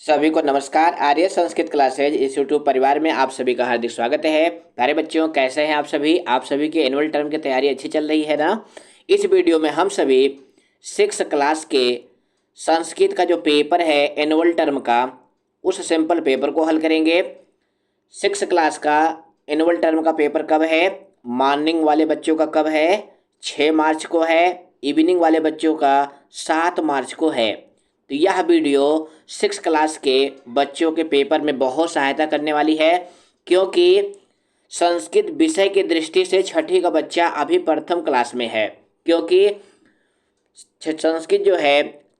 सभी को नमस्कार। आर्य संस्कृत क्लासेज इस यूट्यूब परिवार में आप सभी का हार्दिक स्वागत है। प्यारे बच्चों, कैसे हैं आप सभी की एनुअल टर्म की तैयारी अच्छी चल रही है ना। इस वीडियो में हम सभी 6 क्लास के संस्कृत का जो पेपर है एनुअल टर्म का, उस सिंपल पेपर को हल करेंगे। 6 क्लास का एनुअल टर्म का पेपर कब है? मॉर्निंग वाले बच्चों का कब है? 6 मार्च को है। इवनिंग वाले बच्चों का 7 मार्च को है। तो यह वीडियो 6 क्लास के बच्चों के पेपर में बहुत सहायता करने वाली है, क्योंकि संस्कृत विषय की दृष्टि से छठी का बच्चा अभी प्रथम क्लास में है, क्योंकि संस्कृत जो है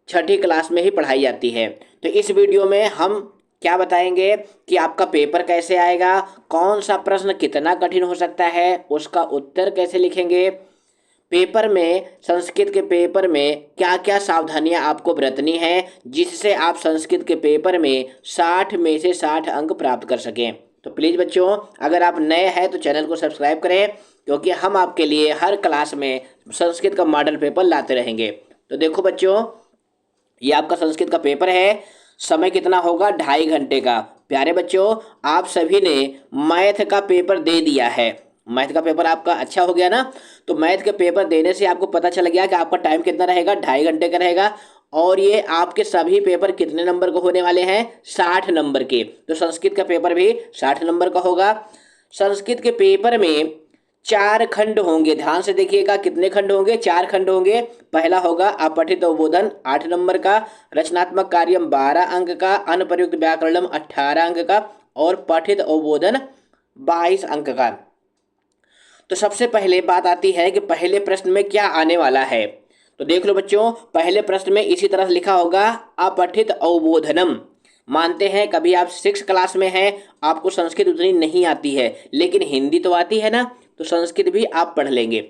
छठी क्लास में ही पढ़ाई जाती है। तो इस वीडियो में हम क्या बताएंगे कि आपका पेपर कैसे आएगा, कौन सा प्रश्न कितना कठिन हो सकता है, उसका उत्तर कैसे लिखेंगे, पेपर में संस्कृत के पेपर में क्या क्या सावधानियां आपको बरतनी है जिससे आप संस्कृत के पेपर में 60 में से 60 अंक प्राप्त कर सकें। तो प्लीज़ बच्चों, अगर आप नए हैं तो चैनल को सब्सक्राइब करें, क्योंकि हम आपके लिए हर क्लास में संस्कृत का मॉडल पेपर लाते रहेंगे। तो देखो बच्चों, ये आपका संस्कृत का पेपर है। समय कितना होगा? 2.5 घंटे का। प्यारे बच्चों, आप सभी ने मैथ का पेपर दे दिया है। मैथ का पेपर आपका अच्छा हो गया ना। तो मैथ के पेपर देने से आपको पता चल गया कि आपका टाइम कितना रहेगा, 2.5 घंटे का रहेगा। और ये आपके सभी पेपर कितने नंबर के होने वाले हैं? 60 नंबर के। तो संस्कृत का पेपर भी 60 नंबर का होगा। संस्कृत के पेपर में 4 खंड होंगे। ध्यान से देखिएगा, कितने खंड होंगे? 4 खंड होंगे। पहला होगा अपठित अवबोधन 8 नंबर का, रचनात्मक कार्यम 12 अंक का, अनप्रयुक्त व्याकरणम 18 अंक का और पठित अवबोधन 22 अंक का। तो सबसे पहले बात आती है कि पहले प्रश्न में क्या आने वाला है। तो देख लो बच्चों, पहले प्रश्न में इसी तरह लिखा होगा अपठित अवबोधनम। मानते हैं कभी आप 6 क्लास में हैं, आपको संस्कृत उतनी नहीं आती है, लेकिन हिंदी तो आती है ना, तो संस्कृत भी आप पढ़ लेंगे।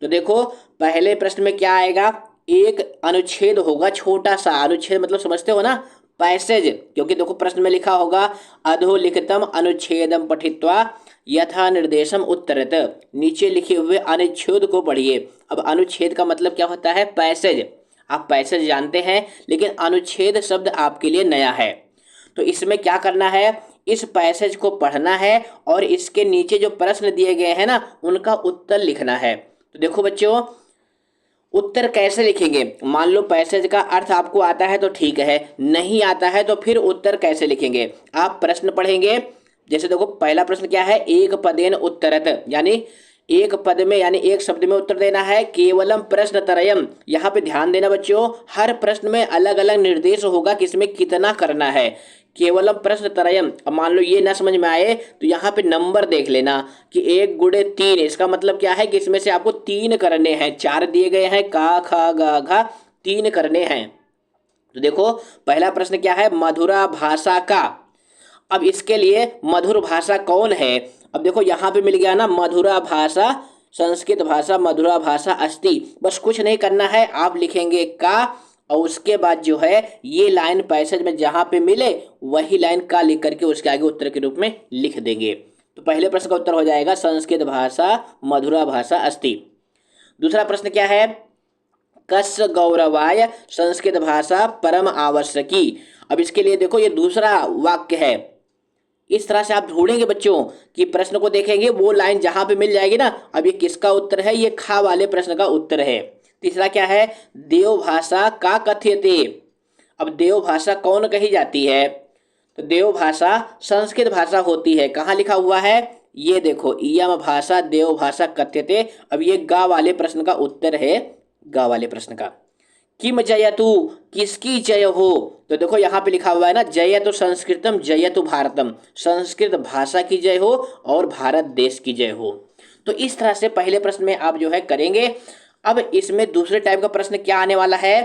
तो देखो, पहले प्रश्न में क्या आएगा? एक अनुच्छेद होगा, छोटा सा अनुच्छेद, मतलब समझते हो ना, पैसेज। क्योंकि देखो प्रश्न में लिखा होगा अधोलिखितम अनुच्छेदम पठित्वा यथा निर्देशम उत्तरत। नीचे लिखे हुए अनुच्छेद को पढ़िए। अब अनुच्छेद का मतलब क्या होता है? पैसेज। आप पैसेज जानते हैं, लेकिन अनुच्छेद शब्द आपके लिए नया है। तो इसमें क्या करना है? इस पैसेज को पढ़ना है और इसके नीचे जो प्रश्न दिए गए हैं ना, उनका उत्तर लिखना है। तो देखो बच्चों, उत्तर कैसे लिखेंगे? मान लो पैसेज का अर्थ आपको आता है तो ठीक है, नहीं आता है तो फिर उत्तर कैसे लिखेंगे? आप प्रश्न पढ़ेंगे। जैसे देखो, पहला प्रश्न क्या है? एक पदेन उत्तरत, यानी एक पद में, यानी एक शब्द में उत्तर देना है। केवलम प्रश्न तरयम, यहाँ पे ध्यान देना बच्चों, हर प्रश्न में अलग अलग निर्देश होगा कि इसमें कितना करना है। केवलम प्रश्न तरयम। अब मान लो ये ना समझ में आए तो यहाँ पे नंबर देख लेना कि 1 गुणे 3, इसका मतलब क्या है कि इसमें से आपको 3 करने हैं। 4 दिए गए हैं, का खा गा घा, 3 करने हैं। तो देखो, पहला प्रश्न क्या है? मधुरा भाषा का। अब इसके लिए मधुर भाषा कौन है? अब देखो यहाँ पे मिल गया ना, मधुरा भाषा, संस्कृत भाषा मधुरा भाषा अस्ति। बस कुछ नहीं करना है, आप लिखेंगे का, और उसके बाद जो है ये लाइन पैसेज में जहां पे मिले वही लाइन का लिख करके उसके आगे उत्तर के रूप में लिख देंगे। तो पहले प्रश्न का उत्तर हो जाएगा संस्कृत भाषा मधुरा भाषा अस्ति। दूसरा प्रश्न क्या है? कस्य गौरवाय संस्कृत भाषा परम आवश्यकी। अब इसके लिए देखो, ये दूसरा वाक्य है। इस तरह से आप ढूंढेंगे बच्चों कि प्रश्न को देखेंगे, वो लाइन जहां पे मिल जाएगी ना। अब ये किसका उत्तर है? ये खा वाले प्रश्न का उत्तर है। तीसरा क्या है? देव भाषा का कथ्यते। अब देव भाषा कौन कही जाती है? तो देव भाषा संस्कृत भाषा होती है। कहाँ लिखा हुआ है? ये देखो, इयम भाषा देव भाषा कथ्यते। अब ये गा वाले प्रश्न का उत्तर है, गा वाले प्रश्न का। किम जयतु, किसकी जय हो? तो देखो यहाँ पे लिखा हुआ है ना, जयतु संस्कृतम जयतु भारतम, संस्कृत भाषा की जय हो और भारत देश की जय हो। तो इस तरह से पहले प्रश्न में आप जो है करेंगे। अब इसमें दूसरे टाइप का प्रश्न क्या आने वाला है?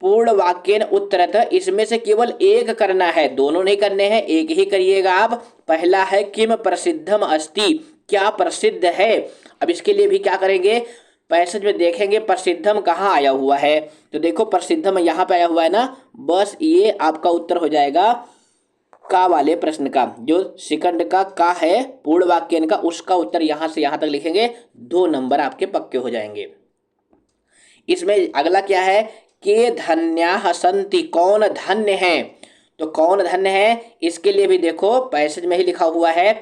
पूर्ण वाक्यन उत्तरत। इसमें से केवल एक करना है, दोनों नहीं करने हैं, एक ही करिएगा आप। पहला है किम प्रसिद्धम अस्ति, क्या प्रसिद्ध है। अब इसके लिए भी क्या करेंगे? पैसेज में देखेंगे प्रसिद्धम कहाँ आया हुआ है। तो देखो प्रसिद्धम यहाँ पे आया हुआ है ना, बस ये आपका उत्तर हो जाएगा का वाले प्रश्न का। जो सेकंड का है पूर्ण वाक्यन का, उसका उत्तर यहाँ से यहाँ तक लिखेंगे, 2 नंबर आपके पक्के हो जाएंगे। इसमें अगला क्या है? के धन्या सन्ति, कौन धन्य है? तो कौन धन्य है, इसके लिए भी देखो पैसेज में ही लिखा हुआ है,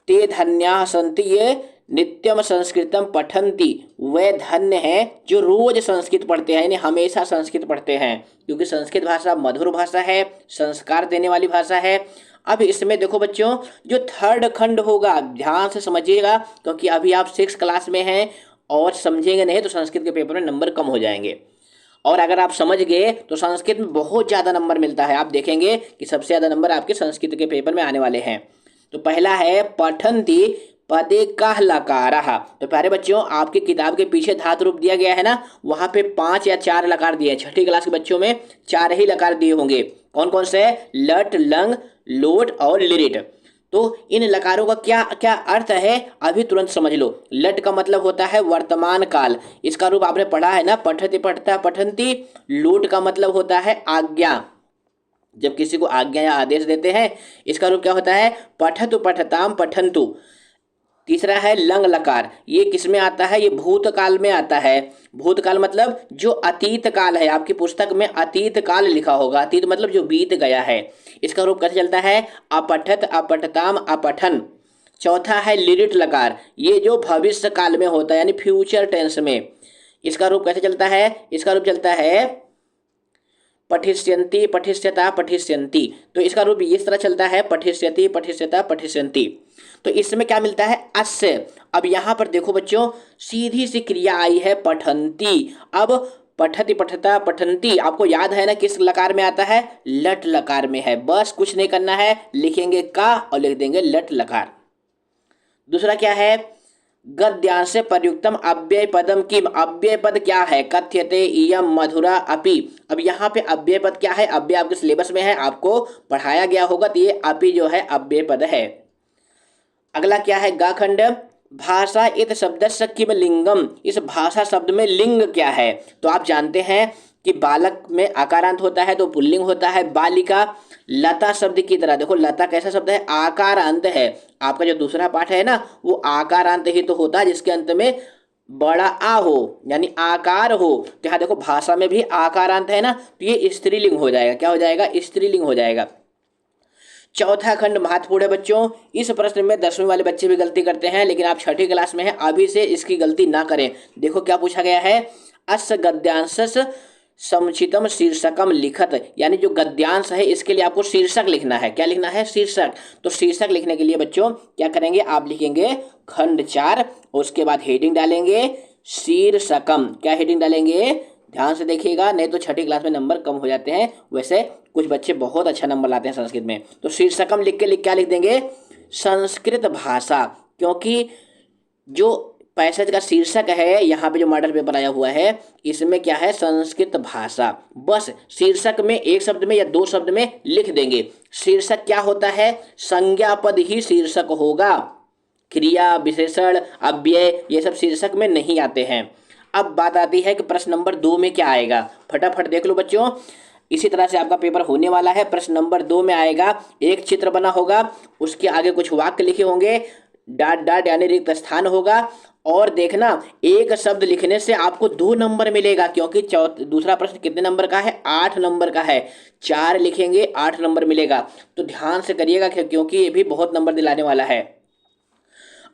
ते धन्याः सन्ति ये नित्यम संस्कृतम पठन्ति, वे धन्य हैं जो रोज संस्कृत पढ़ते हैं, यानी हमेशा संस्कृत पढ़ते हैं, क्योंकि संस्कृत भाषा मधुर भाषा है, संस्कार देने वाली भाषा है। अब इसमें देखो बच्चों, जो थर्ड खंड होगा, ध्यान से समझिएगा, क्योंकि अभी आप 6 क्लास में हैं और समझेंगे नहीं तो संस्कृत के पेपर में नंबर कम हो जाएंगे। और अगर आप समझ गए तो संस्कृत में बहुत ज़्यादा नंबर मिलता है। आप देखेंगे कि सबसे ज़्यादा नंबर आपके संस्कृत के पेपर में आने वाले हैं। तो पहला है पठन्ति पदे का लकारः। तो प्यारे बच्चों, आपकी किताब के पीछे धातु रूप दिया गया है ना, वहाँ पे 5 या 4 लकार दिए हैं। छठी क्लास के बच्चों में 4 ही लकार दिए होंगे। कौन कौन से? लट, लंग, लोट और लिरिट। तो इन लकारों का क्या क्या अर्थ है अभी तुरंत समझ लो। लट का मतलब होता है वर्तमान काल, इसका रूप आपने पढ़ा है ना, पठति पठता पठन्ति। लोट का मतलब होता है आज्ञा, जब किसी को आज्ञा या आदेश देते हैं, इसका रूप क्या होता है? पठतु पठताम पठन्तु। तीसरा है लंग लकार, ये किस में आता है? ये भूतकाल में आता है। भूतकाल मतलब जो अतीत काल है, आपकी पुस्तक में अतीत काल लिखा होगा, अतीत मतलब जो बीत गया है। इसका रूप कैसे चलता है? अपठत अपठताम अपठन। चौथा है लिरिट लकार, ये जो भविष्य काल में होता है, यानी फ्यूचर टेंस में। इसका रूप कैसे चलता है? इसका रूप चलता है पठिष्यन्ति पठिष्यता पठिष्यन्ति। तो इसका रूप इस तरह चलता है, पठिष्यति पठिष्यता पठिष्यन्ति। तो इसमें क्या मिलता है? अस्य। अब यहाँ पर देखो बच्चों, सीधी सी क्रिया आई है पठन्ति। अब पठति पठता पठन्ति आपको याद है ना किस लकार में आता है? लट लकार में है। बस कुछ नहीं करना है, लिखेंगे का और लिख देंगे लट लकार। दूसरा क्या है? गद्यांश प्रयुक्तम अव्यय पदम किम। अव्यय पद क्या है? कथ्यते इयम मधुरा अपि। अब यहाँ पे अव्यय पद क्या है? अव्यय आपके सिलेबस में है, आपको पढ़ाया गया होगा, तो ये अपि जो है अव्यय पद है। अगला क्या है? ग खंड, भाषा इत शब्दस्य किम लिंगम। इस भाषा शब्द में लिंग क्या है? तो आप जानते हैं कि बालक में आकारांत होता है तो पुल्लिंग होता है। बालिका, लता शब्द की तरह, देखो लता कैसा शब्द है? आकारांत है। आपका जो दूसरा पाठ है ना, वो आकारांत ही तो होता है, जिसके अंत में बड़ा आ हो, यानी आकार हो। तो यहाँ देखो भाषा में भी आकारांत है ना, तो ये स्त्रीलिंग हो जाएगा। क्या हो जाएगा? स्त्रीलिंग हो जाएगा। चौथा खंड महत्वपूर्ण है बच्चों। इस प्रश्न में 10वीं वाले बच्चे भी गलती करते हैं, लेकिन आप छठी क्लास में हैं, अभी से इसकी गलती ना करें। देखो क्या पूछा गया है? अस्य गद्यांशस समुचितम शीर्षकम लिखत, यानी जो गद्यांश है इसके लिए आपको शीर्षक लिखना है। क्या लिखना है? शीर्षक। तो शीर्षक लिखने के लिए बच्चों क्या करेंगे? आप लिखेंगे खंड 4, उसके बाद हेडिंग डालेंगे शीर्षकम। क्या हेडिंग डालेंगे? ध्यान से देखिएगा, नहीं तो छठी क्लास में नंबर कम हो जाते हैं। वैसे कुछ बच्चे बहुत अच्छा नंबर लाते हैं संस्कृत में। तो शीर्षकम लिख के क्या लिख देंगे? संस्कृत भाषा, क्योंकि जो पैसेज का शीर्षक है यहाँ पे जो मॉडल पेपर आया हुआ है, इसमें क्या है? संस्कृत भाषा। बस शीर्षक में एक शब्द में या 2 शब्द में लिख देंगे। शीर्षक क्या होता है? संज्ञा पद ही शीर्षक होगा। क्रिया, विशेषण, अव्यय ये सब शीर्षक में नहीं आते हैं। अब बात आती है कि प्रश्न नंबर 2 में क्या आएगा। फटाफट देख लो बच्चों, इसी तरह से आपका पेपर होने वाला है। प्रश्न नंबर 2 में आएगा, एक चित्र बना होगा, उसके आगे कुछ वाक्य लिखे होंगे, डॉट डॉट यानी रिक्त स्थान होगा। और देखना, एक शब्द लिखने से आपको 2 नंबर मिलेगा, क्योंकि दूसरा प्रश्न कितने नंबर का है? 8 नंबर का है। 4 लिखेंगे 8 नंबर मिलेगा। तो ध्यान से करिएगा, क्योंकि ये भी बहुत नंबर दिलाने वाला है।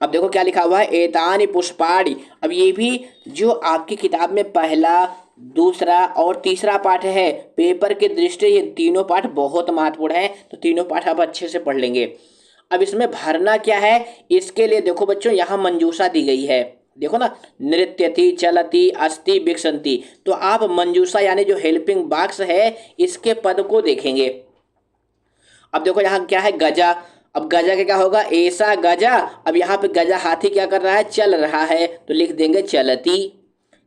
अब देखो क्या लिखा हुआ है? एतानि पुष्पाणि। अब ये भी जो आपकी किताब में पहला, दूसरा और तीसरा पाठ है, पेपर के दृष्टि ये तीनों पाठ बहुत महत्वपूर्ण है। तो तीनों पाठ आप अच्छे से पढ़ लेंगे। अब इसमें भरना क्या है? इसके लिए देखो बच्चों, यहाँ मंजूषा दी गई है। देखो ना, नृत्यति, चलती, अस्ति, विकसंति। तो आप मंजूषा यानी जो हेल्पिंग बॉक्स है, इसके पद को देखेंगे। अब देखो यहाँ क्या है? गजा। अब गजा के क्या होगा? ऐसा गजा। अब यहाँ पे गजा हाथी क्या कर रहा है? चल रहा है, तो लिख देंगे चलती।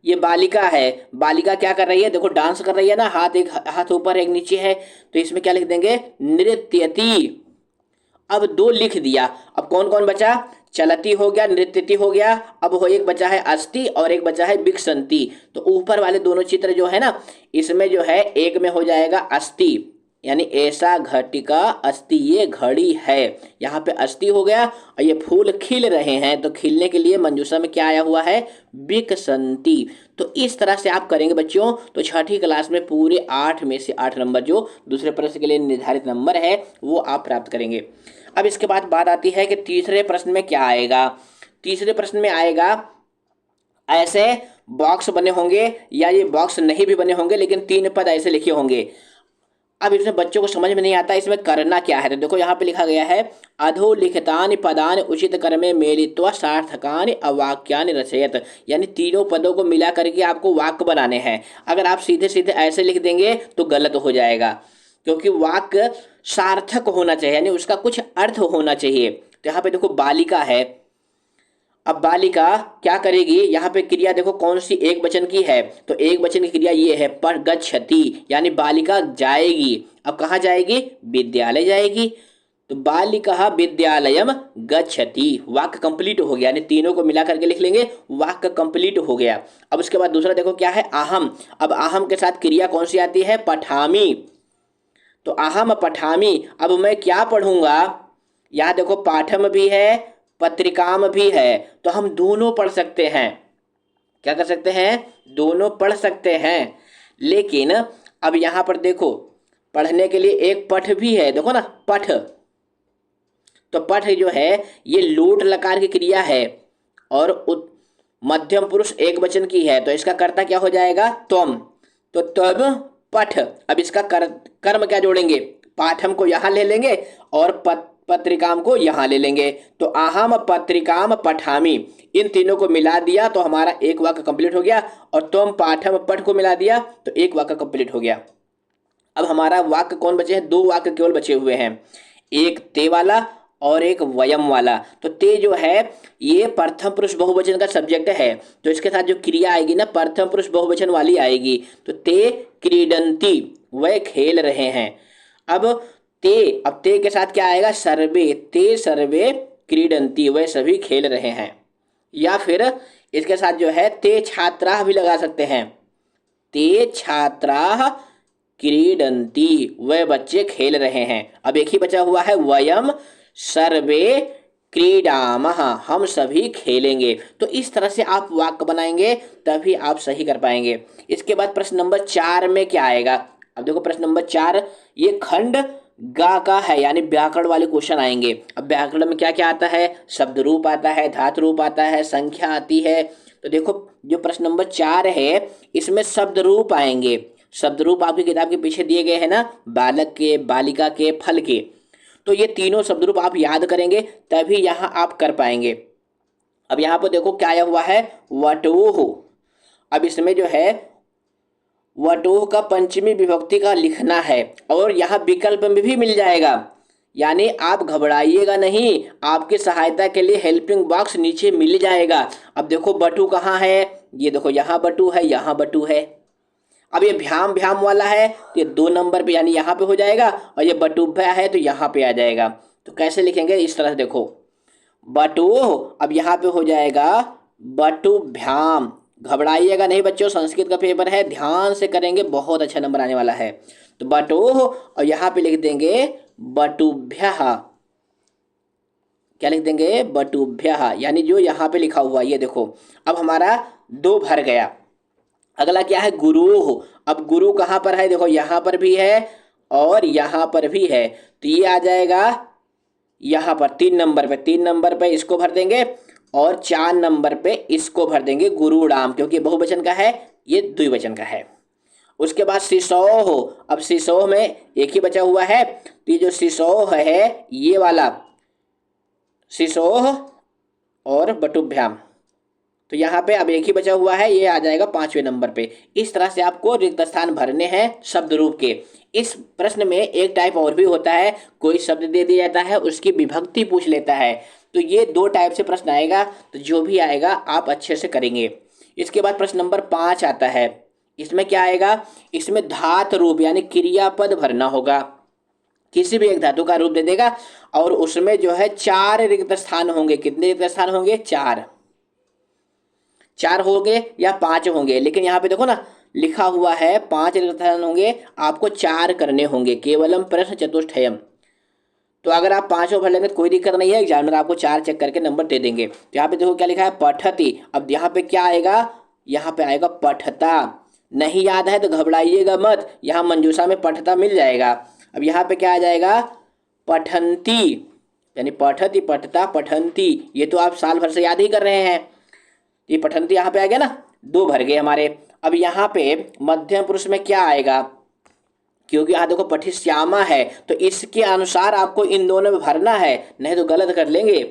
ये बालिका है, बालिका क्या कर रही है? देखो डांस कर रही है ना, हाथ एक हाथ ऊपर एक नीचे है, तो इसमें क्या लिख देंगे? नृत्यति। अब 2 लिख दिया। अब कौन कौन बचा? चलती हो गया, नृत्यति हो गया। अब वो एक बचा है अस्ति और एक बचा है विकसंति। तो ऊपर वाले दोनों चित्र जो है ना, इसमें जो है एक में हो जाएगा अस्ति, यानी ऐसा घटिका अस्ति, ये घड़ी है। यहाँ पे अस्ति हो गया। और ये फूल खिल रहे हैं, तो खिलने के लिए मंजूषा में क्या आया हुआ है? विकसंति। तो इस तरह से आप करेंगे बच्चों, तो छठी क्लास में पूरे 8 में से 8 नंबर जो दूसरे प्रश्न के लिए निर्धारित नंबर है वो आप प्राप्त करेंगे। अब इसके बाद बात आती है कि तीसरे प्रश्न में क्या आएगा। तीसरे प्रश्न में आएगा ऐसे बॉक्स बने होंगे या ये बॉक्स नहीं भी बने होंगे लेकिन 3 पद ऐसे लिखे होंगे। अब इसमें बच्चों को समझ में नहीं आता इसमें करना क्या है। तो देखो यहाँ पे लिखा गया है अधोलिखितानि पदानि उचित क्रमे मेलित्वा सार्थकानि अवाक्यानि रचयत, यानी तीनों पदों को मिला करके आपको वाक्य बनाने हैं। अगर आप सीधे सीधे ऐसे लिख देंगे तो गलत हो जाएगा, क्योंकि वाक्य सार्थक होना चाहिए, यानी उसका कुछ अर्थ होना चाहिए। तो यहाँ पे देखो बालिका है, अब बालिका क्या करेगी, यहाँ पे क्रिया देखो कौन सी एक वचन की है, तो एक वचन की क्रिया ये है पर गच्छति, यानी बालिका जाएगी। अब कहाँ जाएगी, विद्यालय जाएगी। तो बालिका विद्यालयम गच्छति, वाक्य कंप्लीट हो गया, यानी तीनों को मिला करके लिख लेंगे, वाक्य कंप्लीट हो गया। अब उसके बाद दूसरा देखो क्या है, अहम। अब अहम के साथ क्रिया कौन सी आती है, पठामी। तो अहम पठामी, अब मैं क्या पढ़ूंगा, यहाँ देखो पाठम भी है पत्रिकाम भी है, तो हम दोनों पढ़ सकते हैं। क्या कर सकते हैं, दोनों पढ़ सकते हैं। लेकिन अब यहां पर देखो पढ़ने के लिए एक पठ भी है, देखो ना पठ, तो पठ जो है ये लोट लकार की क्रिया है और मध्यम पुरुष एक वचन की है, तो इसका कर्ता क्या हो जाएगा, तुम। तो तब पठ, अब इसका कर्म क्या जोड़ेंगे, पाठम को यहां ले लेंगे और पत्रिकाम को यहां ले लेंगे। तो अहम पत्रिकाम पठामी, इन तीनों को मिला दिया तो हमारा एक वाक्य कंप्लीट हो गया, और तुम पाठम पठ को मिला दिया तो एक वाक्य कंप्लीट हो गया। अब हमारा वाक्य कौन बचे हैं, 2 वाक्य केवल बचे हुए हैं, एक ते वाला और एक वयम वाला। तो ते जो है ये प्रथम पुरुष बहुवचन का सब्जेक्ट है, तो इसके साथ जो क्रिया आएगी ना प्रथम पुरुष बहुवचन वाली आएगी। तो ते क्रीडंती, वह खेल रहे हैं। अब ते के साथ क्या आएगा, सर्वे, ते सर्वे क्रीडंती, वह सभी खेल रहे हैं। या फिर इसके साथ जो है ते छात्राः भी लगा सकते हैं, ते छात्राः क्रीडंती, वह बच्चे खेल रहे हैं। अब एक ही बचा हुआ है, वयम सर्वे क्रीडामः, हम सभी खेलेंगे। तो इस तरह से आप वाक्य बनाएंगे तभी आप सही कर पाएंगे। इसके बाद प्रश्न नंबर 4 में क्या आएगा। अब देखो प्रश्न नंबर 4 ये खंड गा का है, यानी व्याकरण वाले क्वेश्चन आएंगे। अब व्याकरण में क्या क्या आता है, शब्द रूप आता है, धातु रूप आता है, संख्या आती है। तो देखो जो प्रश्न नंबर 4 है इसमें शब्द रूप आएंगे। शब्द रूप आपकी किताब के पीछे दिए गए हैं ना, बालक के, बालिका के, फल के। तो ये तीनों शब्द रूप आप याद करेंगे तभी यहाँ आप कर पाएंगे। अब यहाँ पर देखो क्या आया हुआ है, वटोह। अब इसमें जो है वटोह का पंचमी विभक्ति का लिखना है, और यहाँ विकल्प में भी मिल जाएगा, यानी आप घबराइएगा नहीं, आपकी सहायता के लिए हेल्पिंग बॉक्स नीचे मिल जाएगा। अब देखो बटू कहाँ है, ये देखो यहाँ बटू है, यहाँ बटू है। अब ये भ्याम भ्याम वाला है तो ये 2 नंबर पे यानी यहाँ पे हो जाएगा, और ये बटुभ्या है तो यहाँ पे आ जाएगा। तो कैसे लिखेंगे, इस तरह से देखो बटोह, अब यहाँ पे हो जाएगा बटुभ्याम। घबराइएगा नहीं बच्चों, संस्कृत का पेपर है, ध्यान से करेंगे, बहुत अच्छा नंबर आने वाला है। तो बटोह और यहाँ पे लिख देंगे बटुभ्यः, क्या लिख देंगे, बटुभ्यः, यानी जो यहाँ पे लिखा हुआ ये देखो। अब हमारा 2 भर गया। अगला क्या है, गुरु। अब गुरु कहाँ पर है, देखो यहाँ पर भी है और यहाँ पर भी है, तो ये आ जाएगा यहाँ पर 3 नंबर पे। 3 नंबर पे इसको भर देंगे और 4 नंबर पे इसको भर देंगे गुरुराम, क्योंकि बहुवचन का है, ये द्विवचन का है। उसके बाद सिसोह। अब सिसोह में एक ही बचा हुआ है, तो ये जो सिसोह है ये वाला सिसोह और बटुभ्याम, तो यहाँ पे अब एक ही बचा हुआ है, ये आ जाएगा 5वें नंबर पे। इस तरह से आपको रिक्त स्थान भरने हैं शब्द रूप के। इस प्रश्न में एक टाइप और भी होता है, कोई शब्द दे दिया जाता है उसकी विभक्ति पूछ लेता है। तो ये 2 टाइप से प्रश्न आएगा, तो जो भी आएगा आप अच्छे से करेंगे। इसके बाद प्रश्न नंबर 5 आता है। इसमें क्या आएगा, इसमें धातु रूप यानी क्रियापद भरना होगा। किसी भी एक धातु का रूप दे देगा और उसमें जो है 4 रिक्त स्थान होंगे। कितने रिक्त स्थान होंगे, 4 होंगे या 5 होंगे, लेकिन यहाँ पे देखो ना लिखा हुआ है 5 रिक्त स्थान होंगे, आपको 4 करने होंगे, केवलम प्रश्न चतुष्टयम। तो अगर आप 5 भर लेंगे तो कोई दिक्कत नहीं है, एग्जामिनर आपको 4 चेक करके नंबर दे देंगे। तो यहाँ पे देखो क्या लिखा है, पठति। अब यहाँ पे क्या आएगा, यहाँ पे आएगा पठता। नहीं याद है तो घबराइएगा मत, यहाँ मंजूषा में पठता मिल जाएगा। अब यहाँ पे क्या आ जाएगा, पठंती, यानी पठती पठता पठंती, ये तो आप साल भर से याद ही कर रहे हैं। ये पठंती यहाँ पे आ गया ना, दो भर गए हमारे। अब यहाँ पे मध्यम पुरुष में क्या आएगा, क्योंकि यहाँ देखो पठिश्यामा है तो इसके अनुसार आपको इन दोनों में भरना है, नहीं तो गलत कर लेंगे,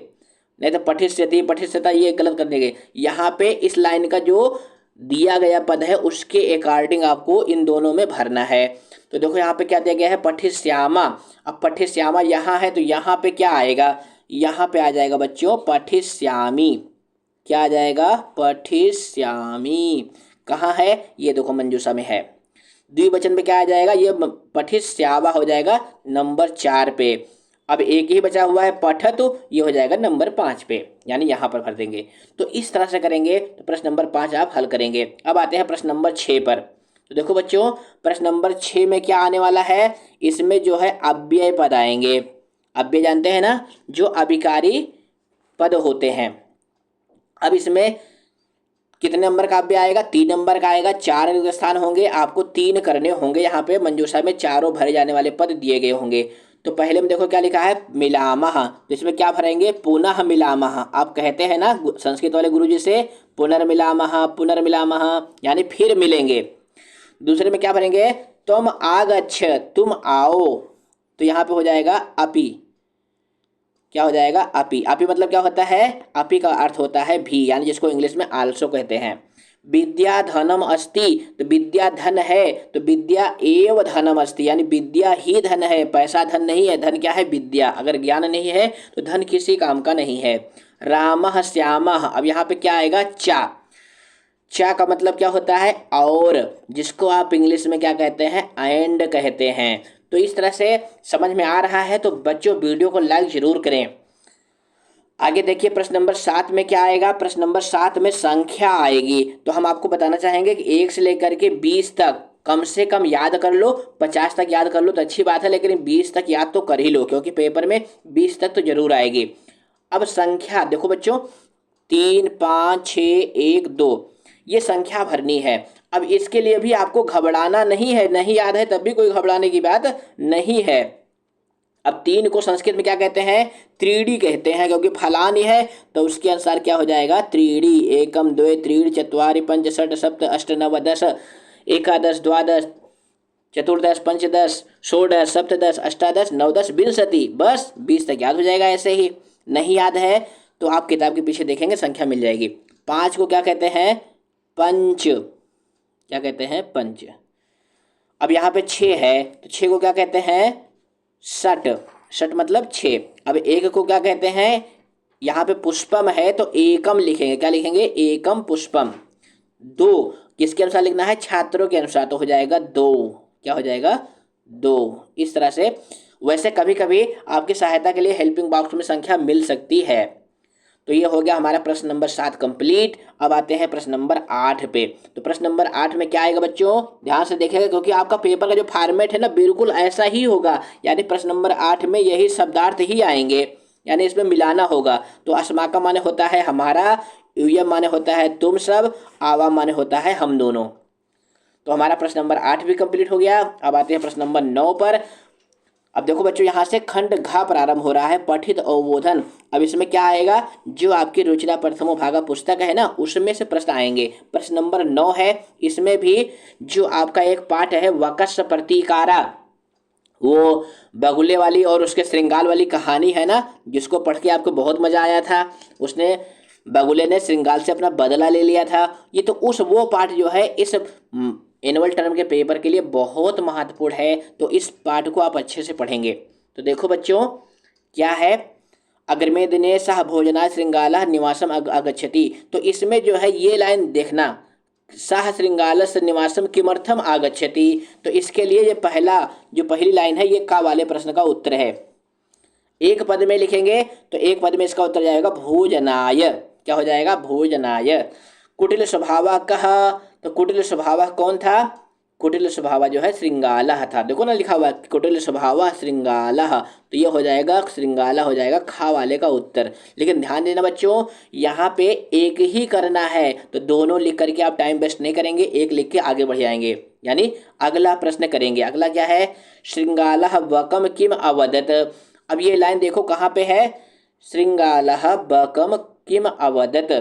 नहीं तो पठिष्यति पठिष्यता ये गलत कर देंगे। यहाँ पे इस लाइन का जो दिया गया पद है उसके अकॉर्डिंग आपको इन दोनों में भरना है। तो देखो यहाँ पे क्या दिया गया है, पठिश्यामा। अब पठिश्यामा यहाँ है तो यहाँ पे क्या आएगा, यहाँ पे आ जाएगा बच्चों पठिश्यामी। क्या आ जाएगा, पठिश्यामी। कहाँ है, ये देखो मंजूषा में है। द्विवचन पे क्या आ जाएगा, ये पठिष्यावा हो जाएगा नंबर 4 पे। अब एक ही बचा हुआ है पठत, तो ये हो जाएगा नंबर 5 पे, यानी यहाँ पर भर देंगे। तो इस तरह से करेंगे तो प्रश्न नंबर 5 आप हल करेंगे। अब आते हैं प्रश्न नंबर 6 पर। तो देखो बच्चों प्रश्न नंबर 6 में क्या आने वाला है, इसमें जो है अव्यय पद आएंगे। अव्यय जानते हैं ना, जो अभिकारी पद होते हैं। अब इसमें कितने नंबर का अव्यय आएगा, 3 नंबर का आएगा। 4 रिक्त स्थान होंगे, आपको 3 करने होंगे। यहाँ पे मंजूषा में चारों भरे जाने वाले पद दिए गए होंगे। तो पहले में देखो क्या लिखा है, मिलामः, तो इसमें क्या भरेंगे, पुनः मिलामः। आप कहते हैं ना संस्कृत वाले गुरुजी से, पुनर्मिलामः पुनर्मिलामः, यानी फिर मिलेंगे। दूसरे में क्या भरेंगे, तुम आगच्छ, तुम आओ, तो यहाँ पे हो जाएगा अपि। क्या हो जाएगा, अपि। अपि मतलब क्या होता है, अपि का अर्थ होता है भी, यानी जिसको इंग्लिश में आल्सो कहते हैं। विद्या धनम अस्ति, तो विद्या धन है, तो विद्या एव धनम अस्ति, यानी विद्या ही धन है, पैसा धन नहीं है। धन क्या है, विद्या। अगर ज्ञान नहीं है तो धन किसी काम का नहीं है। रामः श्यामः, अब यहाँ पे क्या आएगा, चा। चा का मतलब क्या होता है, और, जिसको आप इंग्लिश में क्या कहते हैं, एंड कहते हैं। तो इस तरह से समझ में आ रहा है तो बच्चों वीडियो को लाइक जरूर करें। आगे देखिए प्रश्न नंबर 7 में क्या आएगा, प्रश्न नंबर 7 में संख्या आएगी। तो हम आपको बताना चाहेंगे कि 1 से लेकर के 20 तक कम से कम याद कर लो। 50 तक याद कर लो तो अच्छी बात है, लेकिन 20 तक याद तो कर ही लो, क्योंकि पेपर में 20 तक तो जरूर आएगी। अब संख्या देखो बच्चों, 3 5 6 1 2, ये संख्या भरनी है। अब इसके लिए भी आपको घबराना नहीं है, नहीं याद है तब भी कोई घबराने की बात नहीं है। अब 3 को संस्कृत में क्या कहते हैं, त्रीडी कहते हैं, क्योंकि फलानी है तो उसके अनुसार क्या हो जाएगा, त्रीडी। एकम द्वे त्रीणि चत्वारि पंच षट् सप्त अष्ट नव दश, एकादश द्वादश चतुर्दश पंचदश षोडश सप्तदश अष्टादश नवदश विंशति, बस 20 तक याद हो जाएगा। ऐसे ही नहीं याद है तो आप किताब के पीछे देखेंगे, संख्या मिल जाएगी। 5 को क्या कहते हैं, पंच। क्या कहते हैं, पंच। अब यहाँ पे 6 है तो 6 को क्या कहते हैं, षट। षट मतलब 6। अब 1 को क्या कहते हैं, यहाँ पे पुष्पम है तो एकम लिखेंगे। क्या लिखेंगे, एकम पुष्पम। 2 किसके अनुसार लिखना है, छात्रों के अनुसार, तो हो जाएगा 2। क्या हो जाएगा, 2। इस तरह से वैसे कभी कभी आपकी सहायता के लिए हेल्पिंग बॉक्स में संख्या मिल सकती है। तो ये हो गया हमारा प्रश्न नंबर 7 कंप्लीट। अब आते हैं प्रश्न नंबर 8 पे। तो प्रश्न नंबर 8 में क्या आएगा बच्चों, ध्यान से देखेगा, क्योंकि आपका पेपर का जो फॉर्मेट है ना बिल्कुल ऐसा ही होगा। यानी प्रश्न नंबर 8 में यही शब्दार्थ ही आएंगे, यानी इसमें मिलाना होगा। तो अस्माकम माने होता है हमारा, यूयम माने होता है तुम सब, आवाम माने होता है हम दोनों। तो हमारा प्रश्न नंबर 8 भी कंप्लीट हो गया। अब आते हैं प्रश्न नंबर 9 पर। अब देखो बच्चों यहाँ से खंड घ प्रारंभ हो रहा है, पठित अवबोधन। अब इसमें क्या आएगा, जो आपकी रुचिरा प्रथमो भागा पुस्तक है ना उसमें से प्रश्न आएंगे। प्रश्न नंबर 9 है, इसमें भी जो आपका एक पाठ है वकस प्रतिकारा, वो बगुले वाली और उसके श्रृंगाल वाली कहानी है ना, जिसको पढ़ के आपको बहुत मजा आया था। उसने बगुले ने श्रृंगाल से अपना बदला ले लिया था। ये तो वो पाठ जो है इस एनुअल टर्म के पेपर के लिए बहुत महत्वपूर्ण है। तो इस पाठ को आप अच्छे से पढ़ेंगे। तो देखो बच्चों क्या है, अग्रमे दिने सह भोजनाय श्रृंगालः निवासम आगच्छति। तो इसमें जो है ये लाइन देखना, सह श्रृंगालस्य निवासम किमर्थम आगच्छति। तो इसके लिए ये पहली लाइन है, ये का वाले प्रश्न का उत्तर है। एक पद में लिखेंगे तो एक पद में इसका उत्तर जाएगा भोजनाय। क्या हो जाएगा, भोजनाय। कुटिल स्वभाव कह, तो कुटिल स्वभाव कौन था, कुटिल स्वभाव जो है श्रृंगालः था। देखो ना लिखा हुआ है कुटिल स्वभाव श्रृंगालः, तो ये हो जाएगा श्रृंगाला हो जाएगा खा वाले का उत्तर। लेकिन ध्यान देना बच्चों, यहाँ पे एक ही करना है तो दोनों लिख करके आप टाइम वेस्ट नहीं करेंगे, एक लिख के आगे बढ़ जाएंगे। यानी अगला प्रश्न करेंगे। अगला क्या है, श्रृंगालः बकम किम अवदत। अब ये लाइन देखो कहाँ पे है, श्रृंगालः बकम किम अवदत।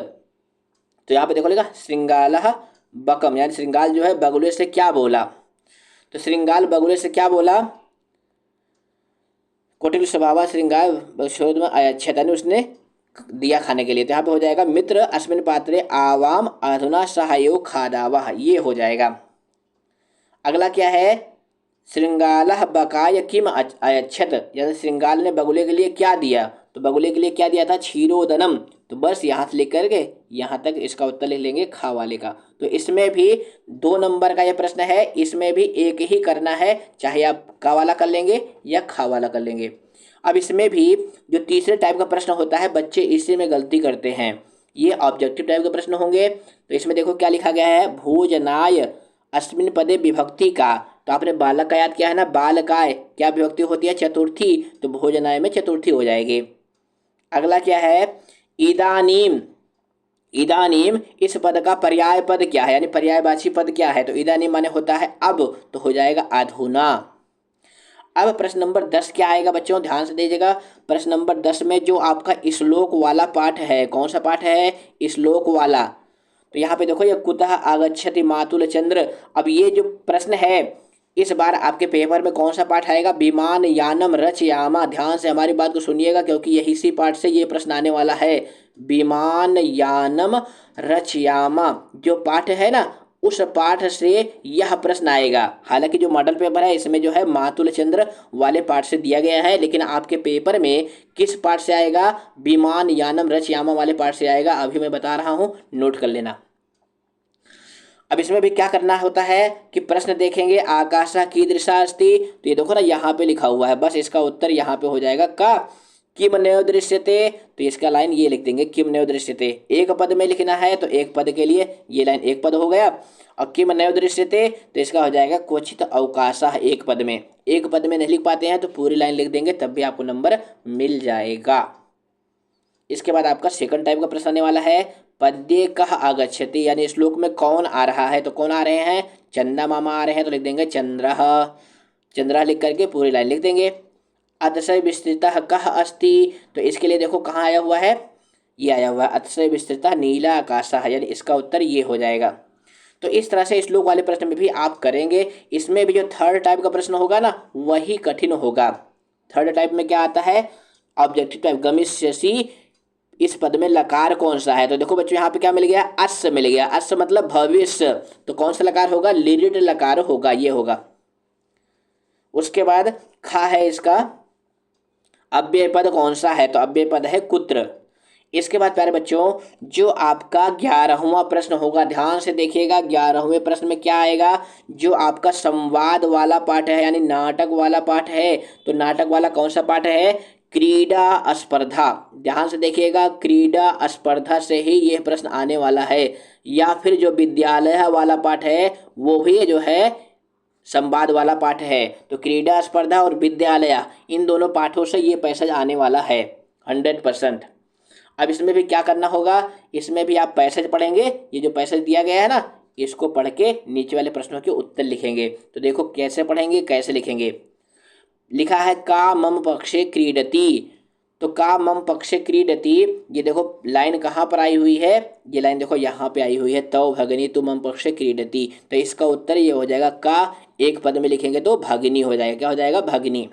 तो यहाँ पे देखो लिखा श्रृंगालः बकम, यानी श्रृंगाल जो है बगुले से क्या बोला। तो श्रृंगाल बगुले से क्या बोला, कुटिल स्वभाव श्रृंगाल शोध में अयच्छत, यानी उसने दिया खाने के लिए। तो यहाँ पे हो जाएगा मित्र अस्मिन् पात्रे आवाम अधुना सहायो खादावः, ये हो जाएगा। अगला क्या है, श्रृंगालः बकाय किम अयच्छत, यानी श्रृंगाल ने बगुले के लिए क्या दिया। तो बगुले के लिए क्या दिया था, क्षीरोदनम। तो बस यहाँ से लिख करके यहाँ तक इसका उत्तर लिख लेंगे खा वाले का। तो इसमें भी 2 नंबर का यह प्रश्न है, इसमें भी एक ही करना है, चाहे आप का वाला कर लेंगे या खा वाला कर लेंगे। अब इसमें भी जो तीसरे टाइप का प्रश्न होता है, बच्चे इसी में गलती करते हैं, ये ऑब्जेक्टिव टाइप के प्रश्न होंगे। तो इसमें देखो क्या लिखा गया है, भोजनाय अस्मिन् पदे विभक्ति का। तो आपने बालक का याद किया है ना, बालकाय क्या विभक्ति होती है, चतुर्थी। तो भोजनाय में चतुर्थी हो जाएगी। अगला क्या है, इदानीम। इदानीम इस पद का पर्याय पद क्या है, यानी पर्यायवाची पद क्या है। तो इदानीम माने होता है अब, तो हो जाएगा अधुना। अब प्रश्न नंबर 10 क्या आएगा बच्चों, ध्यान से दीजिएगा। प्रश्न नंबर 10 में जो आपका श्लोक वाला पाठ है, कौन सा पाठ है, श्लोक वाला। तो यहाँ पे देखो ये कुतः आगच्छति मातुल चंद्र। अब ये जो प्रश्न है इस बार आपके पेपर में कौन सा पाठ आएगा, विमान यानम रचयामा। ध्यान से हमारी बात को सुनिएगा क्योंकि यही सी पाठ से ये प्रश्न आने वाला है। विमान यानम रचयामा जो पाठ है ना, उस पाठ से यह प्रश्न आएगा। हालांकि जो मॉडल पेपर है इसमें जो है मातुल चंद्र वाले पाठ से दिया गया है, लेकिन आपके पेपर में किस पाठ से आएगा, विमान यानम रचयामा वाले पाठ से आएगा। अभी मैं बता रहा हूँ, नोट कर लेना। अब इसमें भी क्या करना होता है कि प्रश्न देखेंगे आकाशा कीदृशा अस्ति। तो ये देखो ना यहाँ पे लिखा हुआ है, बस इसका उत्तर यहाँ पे हो जाएगा का किम नयो दृश्यते। तो इसका लाइन ये लिख देंगे किम नयो दृश्यते। एक पद में लिखना है तो एक पद के लिए ये लाइन एक पद हो गया। और किम नयो दृश्यते तो इसका हो जाएगा क्वचित अवकाशः, एक पद में। एक पद में नहीं लिख पाते हैं तो पूरी लाइन लिख देंगे, तब भी आपको नंबर मिल जाएगा। इसके बाद आपका सेकंड टाइप का प्रश्न आने वाला है, पद्ये कः आगच्छति, यानी श्लोक में कौन आ रहा है। तो कौन आ रहे हैं, चंदा मामा आ रहे हैं, तो लिख देंगे चंद्रः। चंद्रः लिख करके पूरी लाइन लिख देंगे। अतिशय विस्तृतः कः अस्ति, तो इसके लिए देखो कहाँ आया हुआ है, ये आया हुआ है अतिशय विस्तृतः नीला आकाशः, यानी इसका उत्तर ये हो जाएगा। तो इस तरह से श्लोक वाले प्रश्न में भी आप करेंगे। इसमें भी जो थर्ड टाइप का प्रश्न होगा ना, वही कठिन होगा। थर्ड टाइप में क्या आता है, ऑब्जेक्टिव टाइप, गमिष्यसि इस पद में लकार कौन सा है। तो देखो बच्चों यहाँ पे क्या मिल गया, अस्य मिल गया। अस्य मतलब भविष्य, तो कौन सा लकार होगा, लिरिट लकार होगा, ये होगा। उसके बाद खा है इसका अव्यय पद कौन सा है, तो अव्यय पद है कुत्र। इसके बाद प्यारे बच्चों जो आपका 11वां प्रश्न होगा, ध्यान से देखिएगा। 11वें प्रश्न में क्या आएगा, जो आपका संवाद वाला पाठ है, यानी नाटक वाला पाठ है। तो नाटक वाला कौन सा पाठ है, क्रीडा स्पर्धा। ध्यान से देखिएगा, क्रीडा स्पर्धा से ही यह प्रश्न आने वाला है। या फिर जो विद्यालय वाला पाठ है वो भी जो है संवाद वाला पाठ है। तो क्रीडा स्पर्धा और विद्यालय, इन दोनों पाठों से ये पैसेज आने वाला है 100%। अब इसमें भी क्या करना होगा, इसमें भी आप पैसेज पढ़ेंगे। ये जो पैसेज दिया गया है ना, इसको पढ़ के नीचे वाले प्रश्नों के उत्तर लिखेंगे। तो देखो कैसे पढ़ेंगे, कैसे लिखेंगे। लिखा है का मम पक्षे क्रीडति। तो का मम पक्षे क्रीडति, ये देखो लाइन कहाँ पर आई हुई है, ये लाइन देखो यहाँ पे आई हुई है, तव भगनी तु मम पक्षे क्रीडति। तो इसका उत्तर ये हो जाएगा का, एक पद में लिखेंगे तो भगनी हो जाएगा। क्या हो जाएगा, भगनी।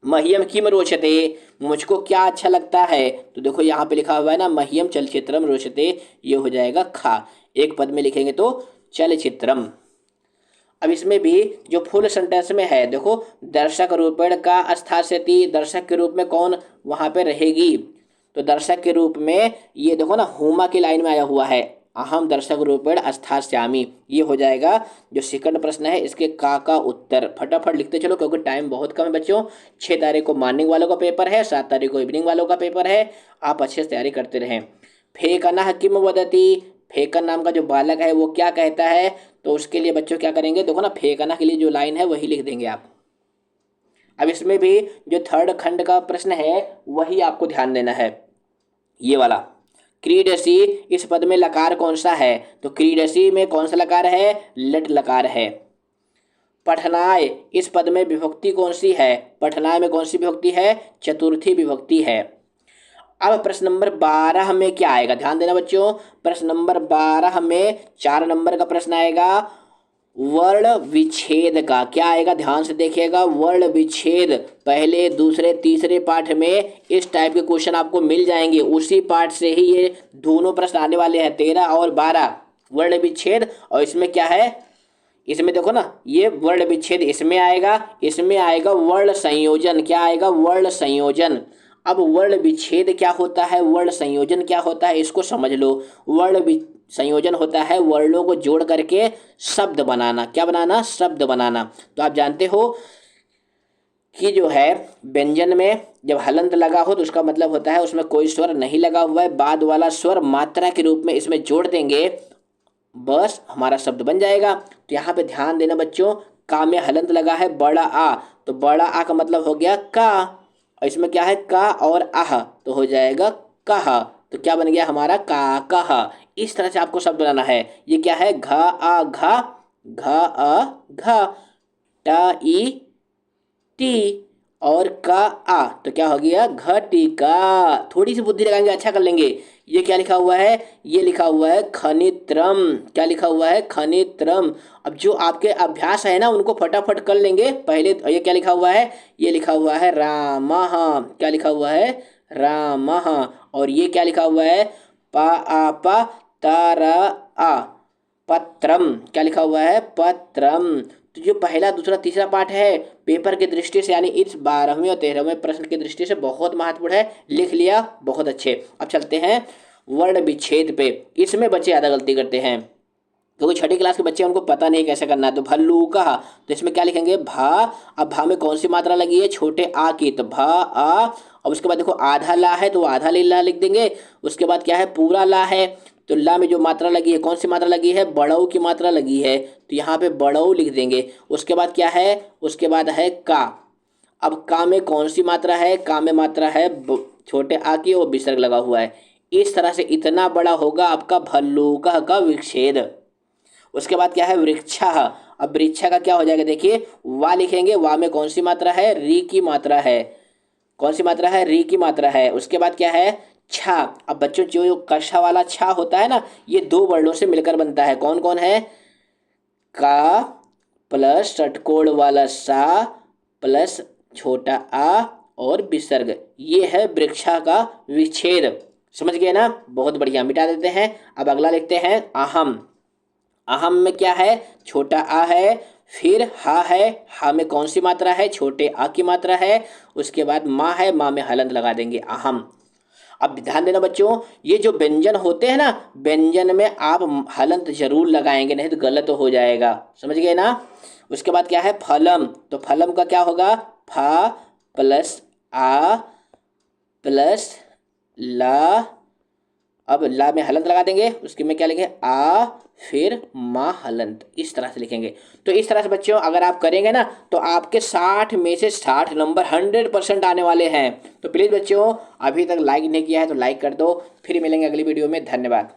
मह्यम किम रोचते, मुझको क्या अच्छा लगता है। तो देखो यहाँ पे लिखा हुआ है ना, मह्यम चलचित्रम रोचते, ये हो जाएगा खा। एक पद में लिखेंगे तो चलचित्रम। अब इसमें भी जो फुल सेंटेंस में है, देखो दर्शक रूपेण का स्थास्यति, दर्शक के रूप में कौन वहाँ पे रहेगी। तो दर्शक के रूप में ये देखो ना हुमा की लाइन में आया हुआ है, अहम दर्शक रूपेण स्थास्यामि, ये हो जाएगा जो सेकंड प्रश्न है। इसके का उत्तर फटाफट लिखते चलो क्योंकि टाइम बहुत कम है बच्चों। 6 तारीख को मॉर्निंग वालों का पेपर है, 7 तारीख को इवनिंग वालों का पेपर है। आप अच्छे से तैयारी करते रहें। फेकना किम वदति, फेकन नाम का जो बालक है वो क्या कहता है, तो उसके लिए बच्चों क्या करेंगे, देखो ना फेंकना के लिए जो लाइन है वही लिख देंगे आप। अब इसमें भी जो थर्ड खंड का प्रश्न है वही आपको ध्यान देना है, ये वाला। क्रीडसी इस पद में लकार कौन सा है, तो क्रीडसी में कौन सा लकार है, लट लकार है। पठनाय इस पद में विभक्ति कौन सी है, पठनाय में कौन सी विभक्ति है, चतुर्थी विभक्ति है। अब प्रश्न नंबर 12 में क्या आएगा, ध्यान देना बच्चों। प्रश्न नंबर 12 में 4 नंबर का प्रश्न आएगा, वर्ण विच्छेद का। क्या आएगा, ध्यान से देखिएगा, वर्ण विच्छेद। पहले दूसरे तीसरे पाठ में इस टाइप के क्वेश्चन आपको मिल जाएंगे, उसी पाठ से ही ये दोनों प्रश्न आने वाले हैं, 13 और 12। वर्ण विच्छेद, और इसमें क्या है, इसमें देखो ना, ये वर्ण विच्छेद इसमें आएगा, इसमें आएगा वर्ण संयोजन। क्या आएगा, वर्ण संयोजन। अब वर्ण विच्छेद क्या होता है, वर्ण संयोजन क्या होता है, इसको समझ लो। वर्ण संयोजन होता है वर्णों को जोड़ करके शब्द बनाना। क्या बनाना, शब्द बनाना। तो आप जानते हो कि जो है व्यंजन में जब हलंत लगा हो तो उसका मतलब होता है उसमें कोई स्वर नहीं लगा हुआ है, बाद वाला स्वर मात्रा के रूप में इसमें जोड़ देंगे, बस हमारा शब्द बन जाएगा। तो यहाँ पे ध्यान देना बच्चों, का में हलंत लगा है बड़ा आ, तो बड़ा आ का मतलब हो गया का, और इसमें क्या है का और आह, तो हो जाएगा कहा। तो क्या बन गया हमारा, का कहा। इस तरह से आपको शब्द बनाना है। ये क्या है, घा आ घा, घा आ घा, टा ई टी, और का आ, तो क्या हो गया, घटिका। थोड़ी सी बुद्धि लगाएंगे अच्छा कर लेंगे। ये क्या लिखा हुआ है, ये लिखा हुआ है खनित्रम। क्या लिखा हुआ है, खनित्रम। अब जो आपके अभ्यास है ना उनको फटाफट कर लेंगे। पहले ये क्या लिखा हुआ है, ये लिखा हुआ है रामः। क्या लिखा हुआ है, रामः। और ये क्या लिखा हुआ है, पा आ पा तारा आ, पत्रम। क्या लिखा हुआ है, पत्रम। तो जो पहला दूसरा तीसरा पाठ है पेपर की दृष्टि से, यानी इस 12वें और 13वें प्रश्न की दृष्टि से बहुत महत्वपूर्ण है, लिख लिया, बहुत अच्छे। अब चलते हैं वर्ण विच्छेद पे। इसमें बच्चे ज़्यादा गलती करते हैं क्योंकि छठी क्लास के बच्चे, उनको पता नहीं कैसे करना है। तो भल्लू का, तो इसमें क्या लिखेंगे, भा। अब भा में कौन सी मात्रा लगी है, छोटे आ की, तो भा आ। और उसके बाद देखो आधा ला है तो आधा ला लिख देंगे। उसके बाद क्या है, पूरा ला है, तो ला में जो मात्रा लगी है, कौन सी मात्रा लगी है, बड़ऊ की मात्रा लगी है, तो यहाँ पे बड़ऊ लिख देंगे। उसके बाद क्या है, उसके बाद है का। अब का में कौन सी मात्रा है, का में मात्रा है छोटे आ की और विसर्ग लगा हुआ है। इस तरह से इतना बड़ा होगा आपका भल्लूका का विच्छेद। उसके बाद क्या है, वृक्षा। अब वृक्षा का क्या हो जाएगा, देखिए वा लिखेंगे, वा में कौन सी मात्रा है, री की मात्रा है। कौन सी मात्रा है, री की मात्रा है। उसके बाद क्या है, छा। अब बच्चों जो कशा वाला छा होता है ना, ये दो वर्णों से मिलकर बनता है। कौन कौन है, का प्लस षटकोण वाला सा प्लस छोटा आ और विसर्ग, ये है वृक्षा का विच्छेद। समझ गए ना, बहुत बढ़िया, मिटा देते हैं। अब अगला लिखते हैं अहम। अहम में क्या है, छोटा आ है, फिर हा है, हा में कौन सी मात्रा है, छोटे आ की मात्रा है। उसके बाद माँ है, माँ में हलंत लगा देंगे, अहम। अब ध्यान देना बच्चों, ये जो व्यंजन होते हैं ना, व्यंजन में आप हलंत जरूर लगाएंगे, नहीं तो गलत हो जाएगा। समझ गए ना। उसके बाद क्या है, फलम। तो फलम का क्या होगा, फा प्लस आ प्लस ला। अब ला में हलंत लगा देंगे, उसके में क्या लिखेंगे, आ फिर माँ हलंत, इस तरह से लिखेंगे। तो इस तरह से बच्चों अगर आप करेंगे ना तो आपके 60 में से 60 नंबर 100% आने वाले हैं। तो प्लीज़ बच्चों, अभी तक लाइक नहीं किया है तो लाइक कर दो। फिर मिलेंगे अगली वीडियो में, धन्यवाद।